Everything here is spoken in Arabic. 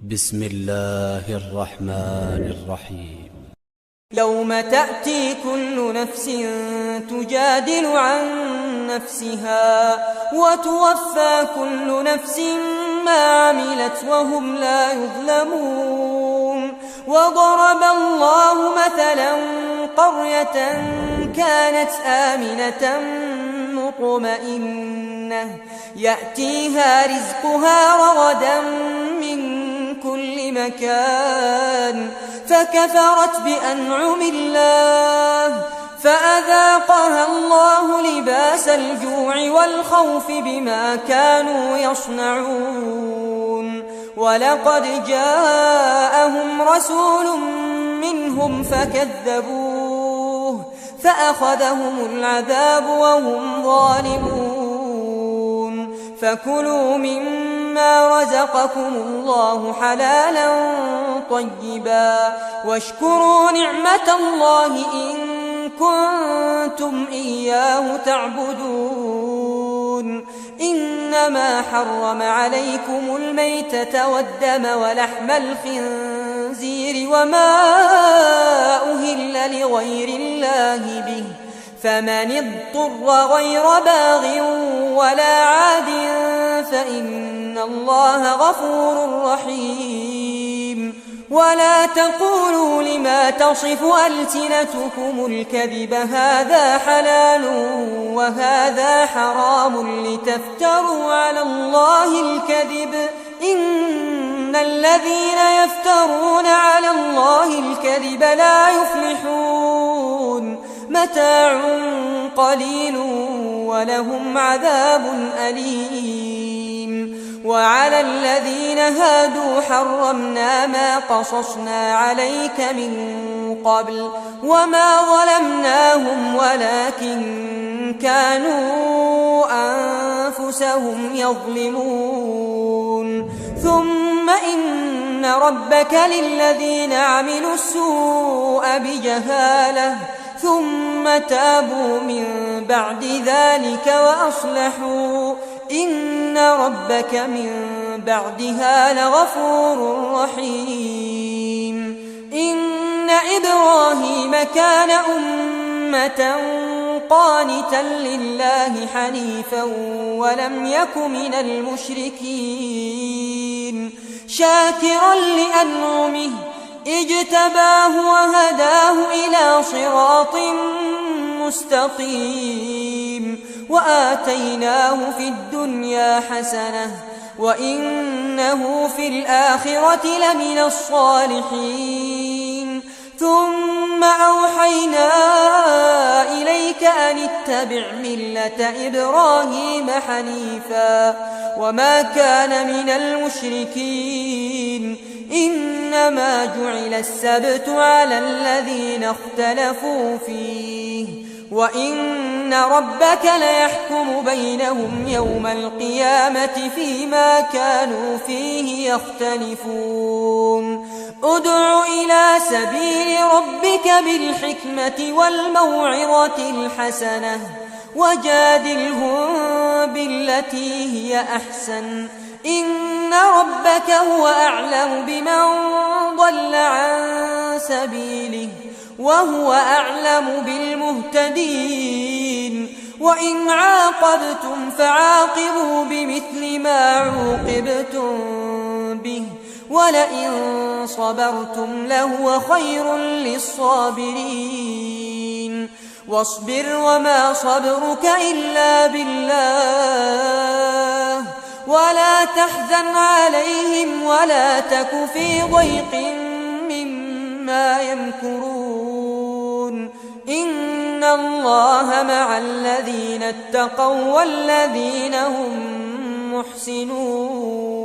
بسم الله الرحمن الرحيم. يوم تأتي كل نفس تجادل عن نفسها وتوفى كل نفس ما عملت وهم لا يظلمون. وضرب الله مثلا قرية كانت آمنة مطمئنة يأتيها رزقها رغدا من كل مكان فكفرت بأنعم الله فأذاقها الله لباس الجوع والخوف بما كانوا يصنعون. ولقد جاءهم رسول منهم فكذبوه فأخذهم العذاب وهم ظالمون. فكلوا مما رزقكم الله حلالا طيبا واشكروا نعمة الله إن كنتم إياه تعبدون. إنما حرم عليكم الميتة والدم ولحم الخنزير وما أهل لغير الله به فمن اضطر غير باغ ولا عاد فإن الله غفور رحيم. ولا تقولوا لما تصف ألسنتكم الكذب هذا حلال وهذا حرام لتفتروا على الله الكذب إن الذين يفترون على الله الكذب لا يفلحون. متاع قليل ولهم عذاب أليم. وعلى الذين هادوا حرمنا ما قصصنا عليك من قبل وما ظلمناهم ولكن كانوا أنفسهم يظلمون. ثم إن ربك للذين عملوا السوء بجهالة ثم تابوا من بعد ذلك وأصلحوا إن ربك من بعدها لغفور رحيم. إن إبراهيم كان أمة قانتا لله حنيفا ولم يك من المشركين شاكرا لأنعمه اجتباه وهداه إلى صراط مستقيم. وآتيناه في الدنيا حسنة وإنه في الآخرة لمن الصالحين. ثم أوحينا إليك أن اتبع ملة إبراهيم حنيفا وما كان من المشركين. إنما جعل السبت على الذين اختلفوا فيه وإن ربك ليحكم بينهم يوم القيامة فيما كانوا فيه يختلفون. ادع إلى سبيل ربك بالحكمة والموعظة الحسنة وجادلهم بالتي هي أحسن إن ربك هو أعلم بمن ضل عن سبيله وهو أعلم بالمهتدين. وإن عاقبتم فعاقبوا بمثل ما عوقبتم به ولئن صبرتم لهو خير للصابرين. واصبر وما صبرك إلا بالله ولا تحزن عليهم ولا تك في ضيق مما يمكرون. إن الله مع الذين اتقوا والذين هم محسنون.